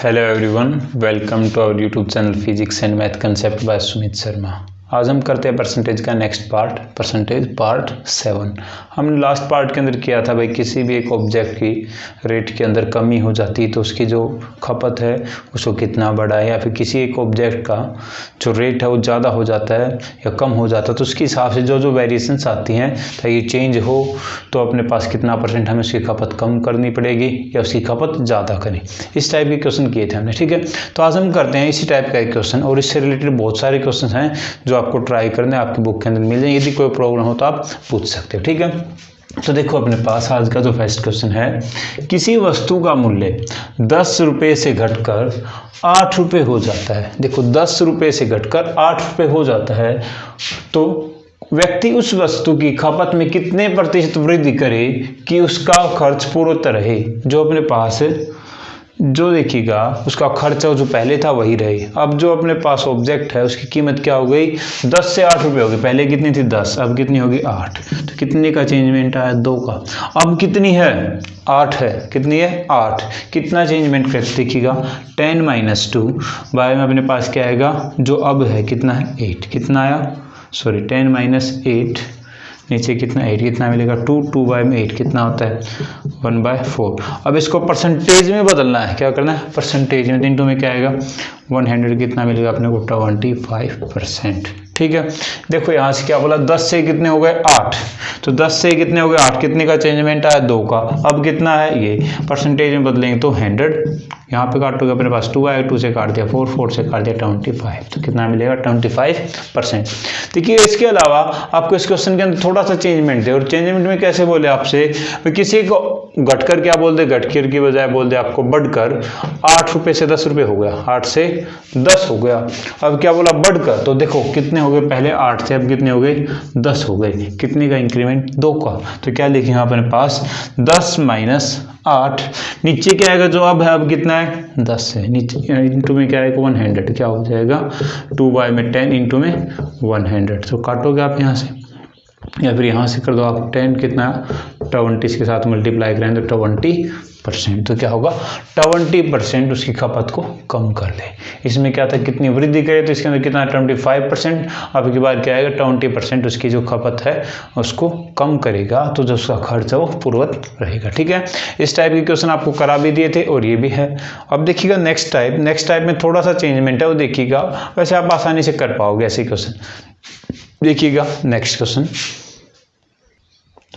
Hello everyone, welcome to our YouTube channel physics and math concept by Sumit Sharma. आज हम करते हैं परसेंटेज का नेक्स्ट पार्ट, परसेंटेज पार्ट 7। हमने लास्ट पार्ट के अंदर किया था भाई किसी भी एक ऑब्जेक्ट की रेट के अंदर कमी हो जाती है तो उसकी जो खपत है उसको कितना बढ़ा है, या फिर किसी एक ऑब्जेक्ट का जो रेट है वो ज़्यादा हो जाता है या कम हो जाता है तो उसके हिसाब से जो जो वेरिएशंस आती हैं ताकि चेंज हो तो अपने पास कितना परसेंट हमें उसकी खपत कम करनी पड़ेगी या उसकी खपत ज़्यादा करें। इस टाइप के क्वेश्चन किए थे हमने, ठीक है। तो आज हम करते हैं इसी टाइप का एक क्वेश्चन और इससे रिलेटेड बहुत सारे क्वेश्चन हैं जो आपको ट्राई करने आपकी बुक के अंदर मिल जाए। यदि कोई प्रॉब्लम हो तो आप पूछ सकते हो, ठीक है। तो देखो अपने पास आज का जो फर्स्ट क्वेश्चन है, किसी वस्तु का मूल्य 10 रुपये से घटकर 8 रुपये हो जाता है। देखो 10 रुपये से घटकर 8 रुपये हो जाता है तो व्यक्ति उस वस्तु की खपत में कितने प्रतिशत वृद्धि करे कि उसका खर्च पूर्वोत्तर रहे। जो अपने पास जो देखिएगा उसका खर्चा जो पहले था वही रहे। अब जो अपने पास ऑब्जेक्ट है उसकी कीमत क्या हो गई, 10 से 8 रुपये हो गई। पहले कितनी थी 10, अब कितनी होगी 8। तो कितने का चेंजमेंट आया, 2 का। अब कितनी है, 8 है। कितनी है, 8। कितना चेंजमेंट करते देखिएगा, 10 - 2 बाय में अपने पास क्या आएगा, जो अब है कितना है 8। कितना आया, सॉरी 10 - 8 नीचे कितना 8, कितना मिलेगा 2। 2 बाय में 8 कितना होता है 1/4। अब इसको परसेंटेज में बदलना है, क्या करना है परसेंटेज में। 3 में क्या आएगा 100 कितना मिलेगा अपने को 25%, ठीक है। देखो यहाँ से क्या बोला, 10 से कितने हो गए 8, तो 10 से कितने हो गए 8, कितने का चेंजमेंट आया 2 का। अब कितना है ये परसेंटेज में बदलेंगे तो 100, यहाँ पे काटोगे अपने पास 2 आएगा, 2 से काट दिया 4, 4 से काट दिया 25, तो कितना मिलेगा 25%। देखिए इसके अलावा आपको इस क्वेश्चन के अंदर थोड़ा सा चेंजमेंट है, और चेंजमेंट में कैसे बोले आपसे, किसी को घटकर क्या बोल दे, घटकर की बजाय बोल दे आपको बढ़कर 8 रुपये से 10 रुपये हो गया, 8 से 10 हो गया। अब क्या बोला बढ़कर, तो देखो कितने हो गए, पहले 8 से अब कितने हो गए 10 हो गए। कितने का इंक्रीमेंट, 2 का। तो क्या लिखेंगे अपने पास 10 - 8, नीचे क्या आएगा जो अब है, अब कितना है 10 है, नीचे इंटू में क्या आएगा 100, क्या हो जाएगा 2 बाय में 10 इंटू में 100। तो काटोगे आप यहाँ से या फिर यहाँ से कर दो आप 10 कितना 20 के साथ मल्टीप्लाई करें तो 20%। तो क्या होगा 20% उसकी खपत को कम कर ले। इसमें क्या था, कितनी वृद्धि करे तो इसके अंदर कितना 25%। अब की बार क्या आएगा 20% उसकी जो खपत है उसको कम करेगा, तो जो उसका खर्च है वो पूर्ववत रहेगा, ठीक है। इस टाइप के क्वेश्चन आपको करा भी दिए थे और ये भी है। अब देखिएगा नेक्स्ट टाइप में थोड़ा सा चेंजमेंट है वो देखिएगा, वैसे आप आसानी से कर पाओगे ऐसे क्वेश्चन। देखिएगा नेक्स्ट क्वेश्चन,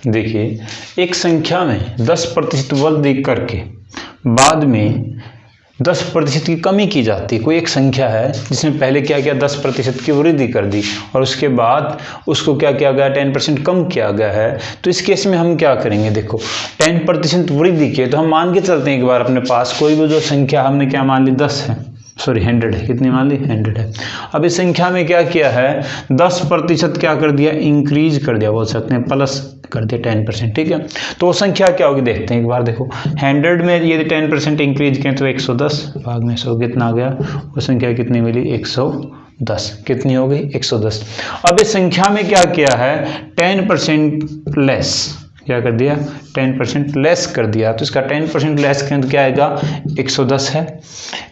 देखिए एक संख्या में 10% वृद्धि करके बाद में 10% की कमी की जाती है। कोई एक संख्या है जिसने पहले क्या किया 10% की वृद्धि कर दी और उसके बाद उसको क्या किया गया 10% कम किया गया है। तो इस केस में हम क्या करेंगे, देखो 10% वृद्धि की तो हम मान के चलते हैं एक बार अपने पास कोई भी जो संख्या हमने क्या मान ली 10 है, सॉरी 100 है। कितनी मान ली 100 है। अब इस संख्या में क्या किया है 10% क्या कर दिया, इंक्रीज कर दिया, बोल सकते हैं प्लस कर दिया 10%, ठीक है। तो वो संख्या क्या होगी देखते हैं एक बार। देखो 100 में यदि 10% इंक्रीज करें तो 110 भाग में 100 कितना आ गया, वो संख्या कितनी मिली 110। कितनी हो गई 110। अब इस संख्या में क्या किया है 10% लेस, क्या कर दिया 10% लेस कर दिया। तो इसका 10% लेस करें तो क्या आएगा 110 है।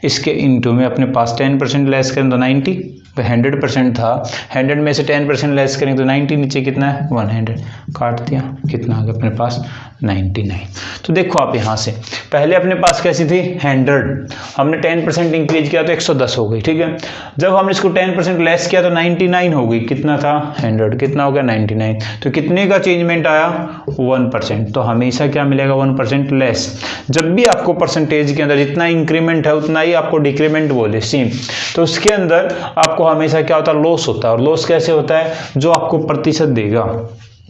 इसके इंटू में अपने पास 10% लेस करें तो 90, 100% था, 100 में से 10% लेस करें तो 90, नीचे कितना है 100, काट दिया कितना आ गया अपने पास 99। तो देखो आप यहाँ से पहले अपने पास कैसी थी 100, हमने 10% इंक्रीज किया तो 110 हो गई, ठीक है। जब हमने इसको 10% लेस किया तो 99 हो गई, कितना था 100, कितना हो गया 99। तो कितने का चेंजमेंट आया 1%। तो हमेशा क्या मिलेगा 1% लेस। जब भी आपको परसेंटेज के अंदर जितना इंक्रीमेंट है उतना ही आपको डिक्रीमेंट बोले सेम, तो उसके अंदर आपको हमेशा क्या होता है लॉस होता है। और लॉस कैसे होता है, जो आपको प्रतिशत देगा,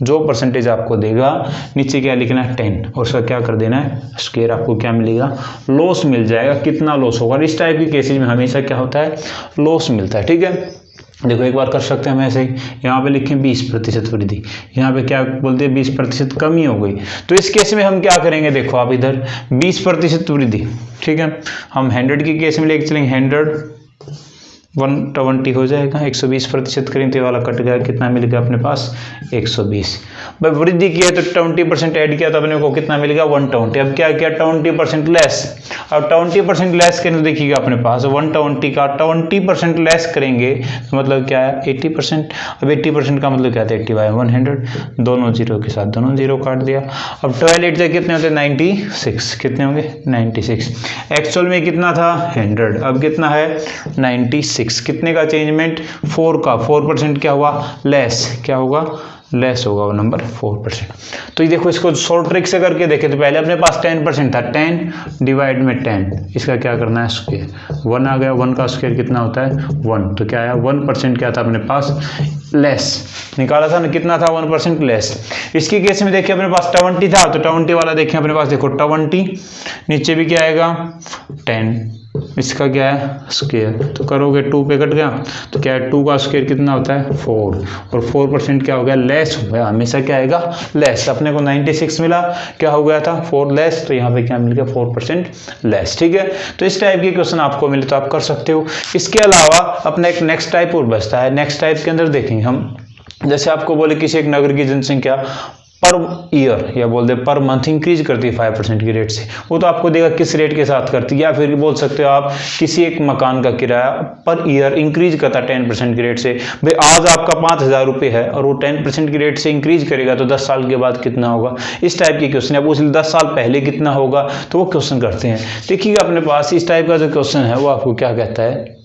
जो परसेंटेज आपको देगा नीचे क्या लिखना है 10 और उसका क्या कर देना है स्क्वायर, आपको क्या मिलेगा लॉस मिल जाएगा। कितना लॉस होगा, इस टाइप की केसेज में हमेशा क्या होता है लॉस मिलता है, ठीक है। देखो एक बार कर सकते हैं हम ऐसे ही, यहाँ पे लिखें 20% वृद्धि, यहाँ पे क्या बोलते हैं 20% कमी हो गई। तो इस केस में हम क्या करेंगे, देखो आप इधर 20% वृद्धि, ठीक है। हम 100 की केस में लेके चलेंगे 100 120 हो जाएगा। 120% करें तो ये वाला कट गया, कितना मिल गया अपने पास 120। भाई वृद्धि की है तो 20% ऐड किया तो अपने को कितना मिल गया 120। अब क्या किया 20% लेस। अब 20% लेस करने तो देखिएगा अपने पास 120 का 20% लेस करेंगे तो मतलब क्या है 80%। अब 80% का मतलब क्या था 80/100, दोनों जीरो के साथ दोनों जीरो काट दिया। अब 12 8 से कितने होते 96, कितने होंगे 96। एक्चुअल में कितना था 100, अब कितना है 96। कितने का चेंजमेंट 4 का, 4% क्या हुआ लेस, क्या होगा लेस होगा वो नंबर 4%। तो ये देखो इसको शॉर्ट ट्रिक से करके देखे तो पहले अपने पास 10% था, 10 डिवाइड में 10, इसका क्या करना है स्क्वायर, 1 आ गया, 1 का स्क्वायर कितना होता है 1, तो क्या आया 1% क्या था अपने पास लेस निकाला था ना, कितना था 1% लेस। इसके केस में देखिए अपने पास 20 था तो 20 वाला देखिए अपने पास देखो 20 नीचे भी क्या आएगा 10, इसका क्या है स्क्वायर, तो करोगे 2 पे कट गया तो क्या है 2 का स्क्वायर कितना होता है 4, और 4% क्या हो गया लेस हो गया, हमेशा क्या आएगा लेस। अपने को 96 मिला, क्या हो गया था 4 लेस, तो यहाँ पे क्या मिल गया 4% लेस। ठीक है, तो इस टाइप के क्वेश्चन आपको मिले तो आप कर सकते हो। इसके अलावा अपना एक नेक्स्ट टाइप और बचता है। नेक्स्ट टाइप के अंदर देखेंगे हम, जैसे आपको बोले किसी एक नगर की जनसंख्या पर ईयर या बोल दे पर मंथ इंक्रीज करती है 5% की रेट से, वो तो आपको देगा किस रेट के साथ करती है, या फिर बोल सकते हो आप किसी एक मकान का किराया पर ईयर इंक्रीज करता है 10% की रेट से। भाई आज आपका 5,000 रुपये है और वो 10% की रेट से इंक्रीज करेगा तो 10 साल के बाद कितना होगा, इस टाइप के क्वेश्चन है। पूछ 10 साल पहले कितना होगा, तो वो क्वेश्चन करते हैं। देखिएगा अपने पास इस टाइप का जो क्वेश्चन है वो आपको क्या कहता है,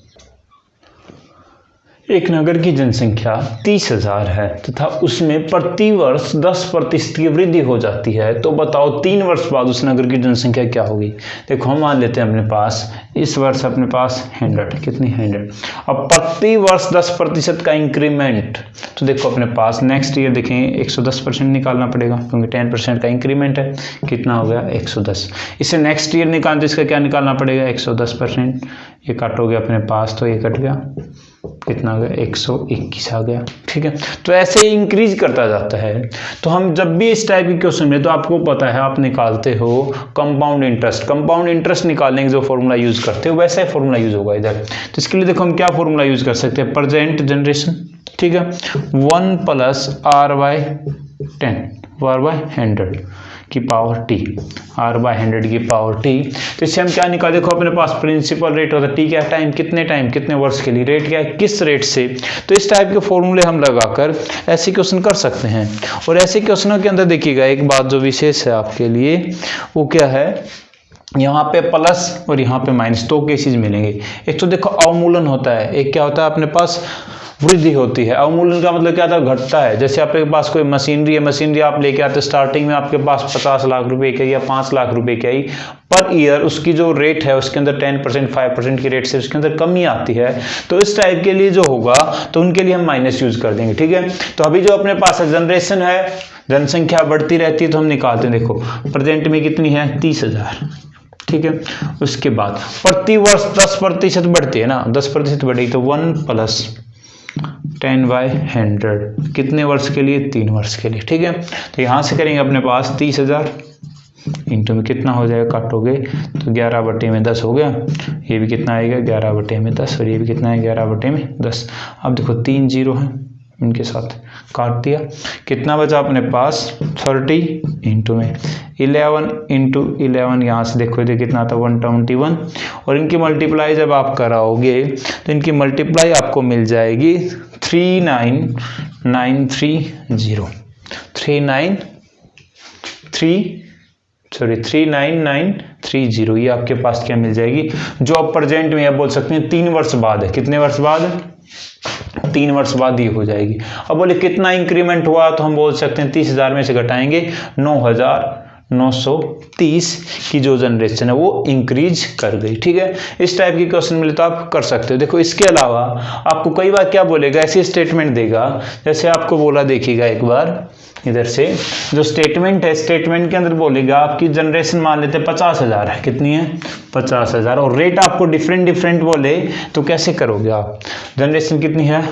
एक नगर की जनसंख्या 30,000 है तथा उसमें प्रति वर्ष 10% की वृद्धि हो जाती है, तो बताओ 3 वर्ष बाद उस नगर की जनसंख्या क्या होगी। देखो हम मान लेते हैं अपने पास इस वर्ष अपने पास 100, कितनी 100, अब प्रति वर्ष 10% का इंक्रीमेंट, तो देखो अपने पास नेक्स्ट ईयर देखें 110% निकालना पड़ेगा क्योंकि 10% का इंक्रीमेंट है, कितना हो गया 110। इसे नेक्स्ट ईयर निकालते इसका क्या निकालना पड़ेगा 110%, ये काटोगे अपने पास तो ये कट गया, कितना आ गया 121 आ गया। ठीक है, तो ऐसे ही इंक्रीज करता जाता है। तो हम जब भी इस टाइप के क्वेश्चन में, तो आपको पता है आप निकालते हो कंपाउंड इंटरेस्ट, कंपाउंड इंटरेस्ट निकालने के जो फॉर्मूला यूज करते हो वैसा ही फॉर्मूला यूज होगा इधर। तो इसके लिए देखो हम क्या फॉर्मूला यूज कर सकते हैं, प्रेजेंट जनरेशन, ठीक है 1 + r/10 r/100 की पावर t, r/100 की पावर t। तो इससे हम क्या निकाल, देखो अपने पास प्रिंसिपल रेट होता है t क्या टाइम, कितने वर्ष के लिए, रेट क्या है किस रेट से। तो इस टाइप के फॉर्मूले हम लगाकर ऐसे क्वेश्चन कर सकते हैं। और ऐसे क्वेश्चनों के अंदर देखिएगा एक बात जो विशेष है आपके लिए, वो क्या है, यहाँ पे प्लस और यहाँ पे माइनस, दो केसेस मिलेंगे। एक तो देखो अवमूलन होता है, एक क्या होता है अपने पास वृद्धि होती है। अवमूलन का मतलब क्या था, घटता है। जैसे आपके पास कोई मशीनरी है, मशीनरी आप लेके आते स्टार्टिंग में आपके पास 50 लाख रुपए की या 5 लाख रुपए की आई, पर ईयर उसकी जो रेट है उसके अंदर 10% 5% की रेट से उसके अंदर कमी आती है। तो इस टाइप के लिए जो होगा तो उनके लिए हम माइनस यूज कर देंगे। ठीक है, तो अभी जो अपने पास जनरेशन है, जनसंख्या बढ़ती रहती है तो हम निकालते हैं। देखो प्रेजेंट में कितनी है 30,000, ठीक है। उसके बाद प्रति वर्ष 10% बढ़ती है ना, 10% बढ़ेगी तो 1 + 10/100 कितने वर्ष के लिए 3 वर्ष के लिए। ठीक है, तो यहाँ से करेंगे अपने पास 30,000 इंटू में कितना हो जाएगा, काटोगे तो 11/10 हो गया। ये भी कितना आएगा 11/10 और ये भी कितना है 11/10। अब देखो 3 जीरो है, इनके साथ काट दिया, कितना बचा अपने पास 30 इंटू में 11 इंटू 11, यहाँ से देखो ये कितना था 121, और इनकी मल्टीप्लाई जब आप कराओगे तो इनकी मल्टीप्लाई आपको मिल जाएगी 39930। ये आपके पास क्या मिल जाएगी, जो अब प्रेजेंट में आप बोल सकते हैं 3 वर्ष बाद है। कितने वर्ष बाद, 3 वर्ष बाद ये हो जाएगी। अब बोले कितना इंक्रीमेंट हुआ, तो हम बोल सकते हैं 30,000 में से घटाएंगे 9,930 की जो जनरेशन है वो इंक्रीज कर गई। ठीक है, इस टाइप के क्वेश्चन मिले तो आप कर सकते हो। देखो इसके अलावा आपको कई बार क्या बोलेगा, ऐसी स्टेटमेंट देगा, जैसे आपको बोला, देखिएगा एक बार इधर से जो स्टेटमेंट है, स्टेटमेंट के अंदर बोलेगा आपकी जनरेशन मान लेते हैं 50,000 है, कितनी है 50,000, और रेट आपको डिफरेंट बोले तो कैसे करोगे आप, जनरेशन कितनी है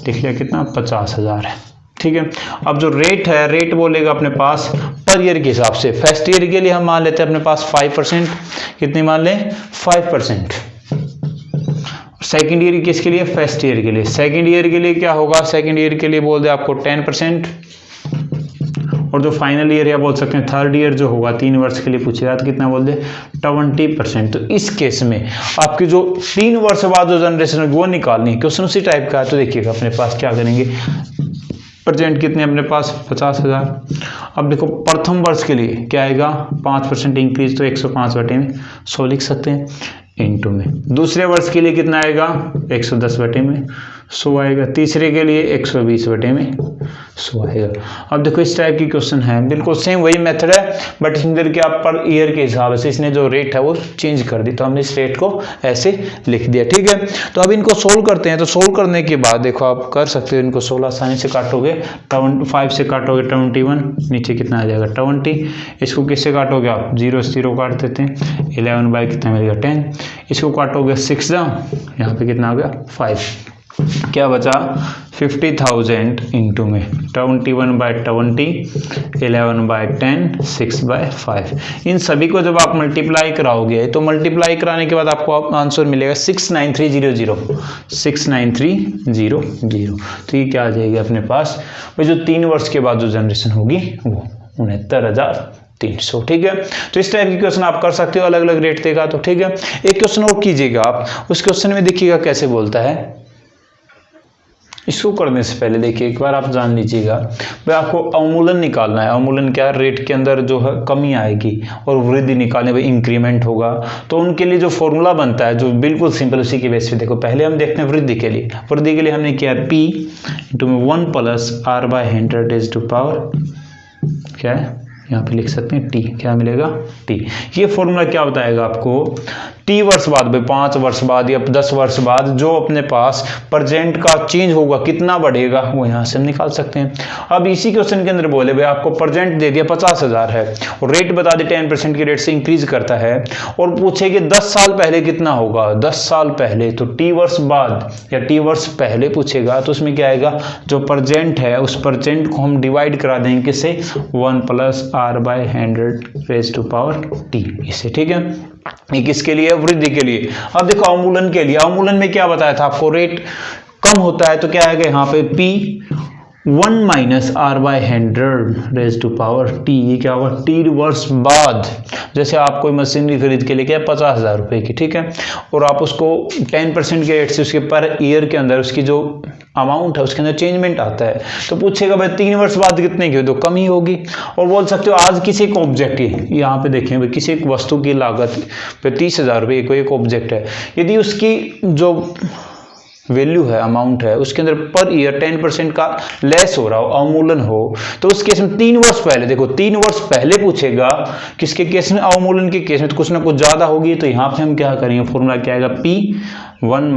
देखिए कितना 50,000 है। ठीक है, अब जो रेट है, रेट बोलेगा अपने पास पर ईयर के हिसाब से। फर्स्ट ईयर के लिए हम मान लेते हैं अपने पास 5%, कितनी मान लें 5%, सेकेंड ईयर किसके लिए? फर्स्ट ईयर के लिए। सेकेंड ईयर के लिए क्या होगा? सेकेंड ईयर के लिए बोल दे आपको 10%, और जो फाइनल ईयर है बोल सकते हैं थर्ड ईयर जो होगा 3 वर्ष के लिए पूछेगा तो कितना बोल दे? 20%। तो इस केस में आपकी जो 3 वर्ष बाद जो जनरेशन होगी वो निकालनी है। क्वेश्चन उसी टाइप का है। तो देखिएगा अपने पास क्या करेंगे, प्रेजेंट कितने अपने पास? 50,000। अब देखो प्रथम वर्ष के लिए क्या आएगा? 5% इंक्रीज, तो 105 बटे में 100 लिख सकते हैं, इनटू में। दूसरे वर्ष के लिए कितना आएगा? 110 बटे में 100 आएगा। तीसरे के लिए 120 बटे में 100 आएगा। अब देखो इस टाइप की क्वेश्चन है, बिल्कुल सेम वही मेथड है, बट इधर के आप पर ईयर के हिसाब से इसने जो रेट है वो चेंज कर दी, तो हमने इस रेट को ऐसे लिख दिया। ठीक है, तो अब इनको सोल्व करते हैं। तो सोल्व करने के बाद देखो आप कर सकते हो इनको 16 आसानी से काटोगे, 5 से काटोगे 21, नीचे कितना आ जाएगा? 20। इसको किससे काटोगे आप? 0 से 0 काट देते हैं, 11 बाई कितना मिलेगा? 10। इसको काटोगे 6 यहाँ पे कितना आ गया? 5। क्या बचा? 50,000 इंटू में 21/20, 11/10, 6/5। इन सभी को जब आप मल्टीप्लाई कराओगे तो मल्टीप्लाई कराने के बाद आपको आंसर मिलेगा 69300, 69300। तो ये क्या आ जाएगी अपने पास? वो जो 3 वर्ष के बाद जो जनरेशन होगी वो 69,300। ठीक है, तो इस टाइप की क्वेश्चन आप कर सकते हो, अलग अलग रेट देगा तो। ठीक है, एक क्वेश्चन और कीजिएगा आप, उस क्वेश्चन में देखिएगा कैसे बोलता है। इसको करने से पहले देखिए एक बार आप जान लीजिएगा, भाई आपको अवमूलन निकालना है। अवमूलन क्या? रेट के अंदर जो है कमी आएगी और वृद्धि निकालने में इंक्रीमेंट होगा, तो उनके लिए जो फॉर्मूला बनता है जो बिल्कुल सिंपल, उसी के बेस पे देखो। पहले हम देखते हैं वृद्धि के लिए। वृद्धि के लिए हमने किया P इंटू में 1 + R/100 रेज़ टू पावर क्या है, यहाँ पे लिख सकते हैं T। क्या मिलेगा? T। ये फॉर्मूला क्या बताएगा आपको? T वर्ष बाद, भाई 5 वर्ष बाद या 10 वर्ष बाद जो अपने पास प्रेजेंट का चेंज होगा कितना बढ़ेगा, वो यहाँ से हम निकाल सकते हैं। अब इसी क्वेश्चन के अंदर बोले भाई आपको प्रेजेंट दे दिया 50,000 है और रेट बता दे 10% की रेट से इंक्रीज करता है, और पूछे कि 10 साल पहले कितना होगा? 10 साल पहले, तो T वर्ष बाद या T वर्ष पहले पूछेगा तो उसमें क्या आएगा? जो प्रेजेंट है उस प्रेजेंट को हम डिवाइड करा देंगे किससे? 1 + R/100 raise to power T इससे। ठीक है, ये किसके लिए? वृद्धि के लिए। अब देखो अवमूलन के लिए। अवमूलन में क्या बताया था आपको? रेट कम होता है तो क्या आएगा यहाँ पे? P 1 - R/100 raise to power T। ये क्या होगा? T वर्ष बाद। जैसे आप कोई मशीनरी खरीद के लेके आए 50,000 रुपए की, ठीक है, और आप उसको 10% के रेट से उसके पर ईयर के अंदर उसकी जो अमाउंट है उसके अंदर चेंजमेंट आता है, तो पूछेगा भाई 3 वर्ष बाद कितने की हो? तो कम ही होगी। और बोल सकते हो आज किसी एक ऑब्जेक्ट की, यहाँ पे देखें भाई किसी एक वस्तु की लागत पे 30,000 रुपये कोई एक ऑब्जेक्ट है, यदि उसकी जो वैल्यू है, अमाउंट है, उसके अंदर पर ईयर 10% का लेस हो रहा हो, अवमूलन हो, तो उस केस में 3 वर्ष पहले, देखो 3 वर्ष पहले पूछेगा किसके केस में? अवमूलन के केस में। तो कुछ ना कुछ ज्यादा होगी, तो यहाँ पे हम क्या करेंगे? फॉर्मूला क्या आएगा? P 1 -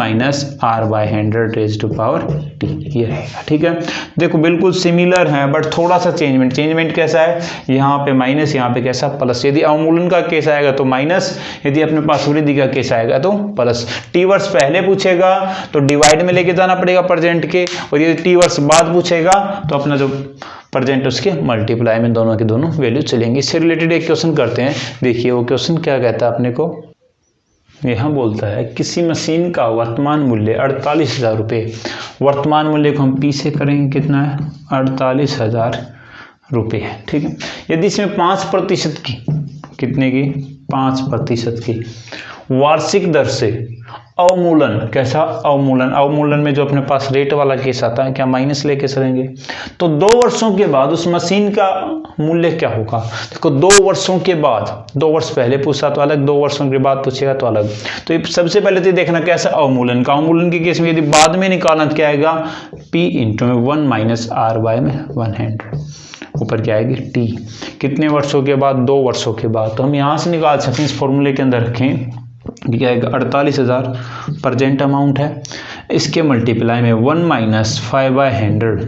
R/100 raise to power T, ये रहेगा। ठीक है, देखो बिल्कुल सिमिलर है, बट थोड़ा सा चेंजमेंट कैसा है? यहाँ पे माइनस, यहाँ पे कैसा? प्लस। यदि अवमूलन का केस आएगा तो माइनस, यदि अपने पास वृद्धि का केस आएगा तो प्लस। T वर्ष पहले पूछेगा तो डिवाइड में लेके जाना पड़ेगा प्रेजेंट के, और यदि T वर्ष बाद पूछेगा तो अपना जो प्रेजेंट उसके मल्टीप्लाई में दोनों के दोनों वैल्यू चलेंगे। इससे रिलेटेड एक क्वेश्चन करते हैं, देखिए वो क्वेश्चन क्या कहता है अपने को। यहाँ बोलता है किसी मशीन का वर्तमान मूल्य 48,000 रुपये। वर्तमान मूल्य को हम P से करेंगे, कितना है? 48,000 रुपये। ठीक है, यदि इसमें 5% की, कितने की? 5% की वार्षिक दर से अवमूलन, कैसा अवमूलन? अवमूलन में जो अपने पास रेट वाला केस आता है, क्या माइनस लेके चलेंगे, तो 2 वर्षों के बाद उस मशीन का मूल्य क्या होगा? देखो 2 वर्षों के बाद, 2 वर्ष पहले पूछा तो अलग, 2 वर्षों के बाद पूछेगा तो अलग। तो ये सबसे पहले तो देखना कैसा अवमूलन का। अवमूलन के केस में यदि बाद में निकालना तो क्या आएगा? P इंटू में 1 - R/100, ऊपर क्या आएगी? T। कितने वर्षों के बाद? 2 वर्षों के बाद। तो हम यहाँ से निकाल सकते हैं, इस फॉर्मूले के अंदर रखें, क्या आएगा? 48,000 प्रेजेंट अमाउंट है, इसके मल्टीप्लाई में 1 - 5/100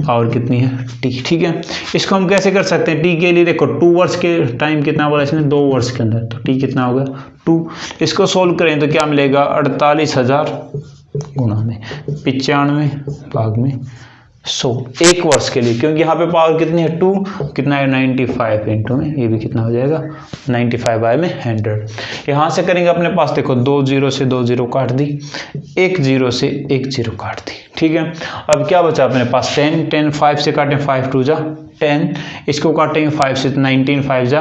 और कितनी है? T। ठीक है, इसको हम कैसे कर सकते हैं? T के लिए देखो 2 वर्ष के टाइम कितना बोला इसने? 2 वर्ष के अंदर, तो T कितना होगा? 2। इसको सोल्व करें तो क्या मिलेगा? 48,000 गुणा में 95 भाग में एक वर्ष के लिए, क्योंकि यहाँ पे पावर कितनी है 2, कितना है 95 इंटू में ये भी कितना हो जाएगा 95 बाय में 100। यहाँ से करेंगे अपने पास देखो 2 0 से 2 0 काट दी, 1 0 से 1 0 काट दी, ठीक है। अब क्या बचा अपने पास 10 10 5 से काटें 5 2 जा 10, इसको काटेंगे 5 से 19 5 जा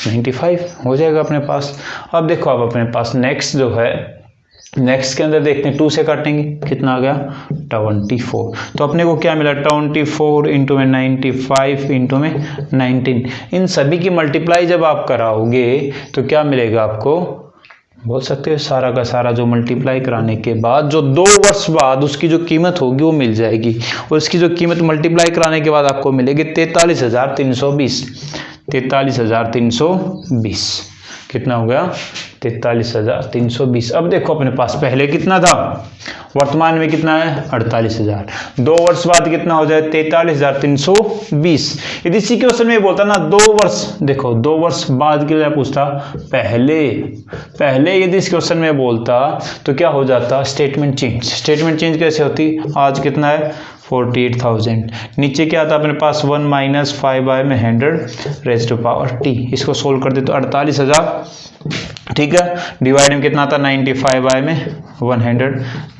95 हो जाएगा अपने पास। अब देखो अब अपने पास नेक्स्ट जो है, नेक्स्ट के अंदर देखते हैं 2 से काटेंगे कितना आ गया 24। तो अपने को क्या मिला 24 इंटू में 95 इंटू में 19। इन सभी की मल्टीप्लाई जब आप कराओगे तो क्या मिलेगा आपको, बोल सकते हो सारा का सारा जो मल्टीप्लाई कराने के बाद जो 2 वर्ष बाद उसकी जो कीमत होगी वो मिल जाएगी, और उसकी जो कीमत मल्टीप्लाई कराने के बाद आपको मिलेगी 43,320। 43,320 कितना हो गया 43,320। अब देखो अपने पास पहले कितना था, वर्तमान में कितना है 48,000, 2 वर्ष बाद कितना हो जाए 43,320। यदि इसी क्वेश्चन में बोलता ना 2 वर्ष, देखो 2 वर्ष बाद के लिए पूछता पहले यदि इस क्वेश्चन में बोलता तो क्या हो जाता स्टेटमेंट चेंज कैसे होती, आज कितना है 48,000, नीचे क्या आता अपने पास 1 माइनस 5 बाय में 100 रेज़ टू पावर t, इसको सोल्व कर दे तो 48,000, ठीक है। डिवाइड में कितना आता 95 बाय में 100,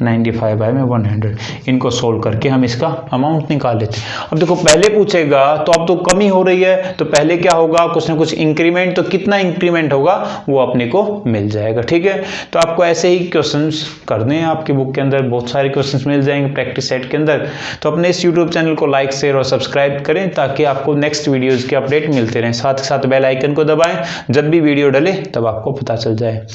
95 बाय में 100, इनको सोल्व करके हम इसका अमाउंट निकाल लेते हैं। अब देखो पहले पूछेगा तो अब तो कमी हो रही है, तो पहले क्या होगा कुछ ना कुछ इंक्रीमेंट, तो कितना इंक्रीमेंट होगा वो अपने को मिल जाएगा, ठीक है। तो आपको ऐसे ही क्वेश्चंस करने हैं, आपकी बुक के अंदर बहुत सारे क्वेश्चंस मिल जाएंगे प्रैक्टिस सेट के अंदर। तो अपने इस यूट्यूब चैनल को लाइक शेयर और सब्सक्राइब करें ताकि आपको नेक्स्ट वीडियोज़ के अपडेट मिलते रहें, साथ ही साथ बेल आइकन को दबाएं, जब भी वीडियो डले तब आपको पता चल जाए।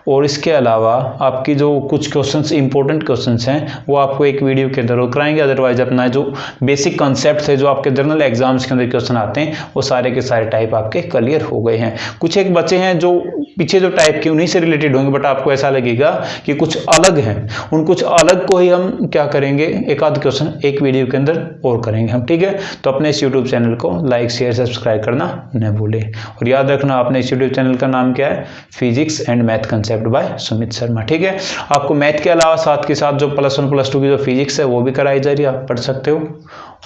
और इसके अलावा आपकी जो कुछ क्वेश्चंस इंपॉर्टेंट क्वेश्चंस हैं वो आपको एक वीडियो के अंदर कराएंगे, अदरवाइज अपना जो बेसिक कॉन्सेप्ट है जो आपके जनरल एग्जाम्स के अंदर क्वेश्चन आते हैं वो सारे के सारे टाइप आपके क्लियर हो गए हैं। कुछ एक बचे हैं जो पीछे जो टाइप के उन्हीं से रिलेटेड होंगे, बट आपको ऐसा लगेगा कि कुछ अलग हैं, उन कुछ अलग को ही हम क्या करेंगे एक आध क्वेश्चन एक वीडियो के अंदर और करेंगे हम, ठीक है। तो अपने इस यूट्यूब चैनल को लाइक शेयर सब्सक्राइब करना न भूलें, और याद रखना अपने इस यूट्यूब चैनल का नाम क्या है, physics and math concept by Sumit Sharma, ठीक है। आपको मैथ के अलावा साथ के साथ जो +1 +2 की जो फिजिक्स है वो भी कराई जा रही है, आप पढ़ सकते हो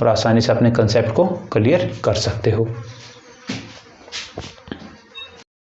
और आसानी से अपने कंसेप्ट को क्लियर कर सकते हो।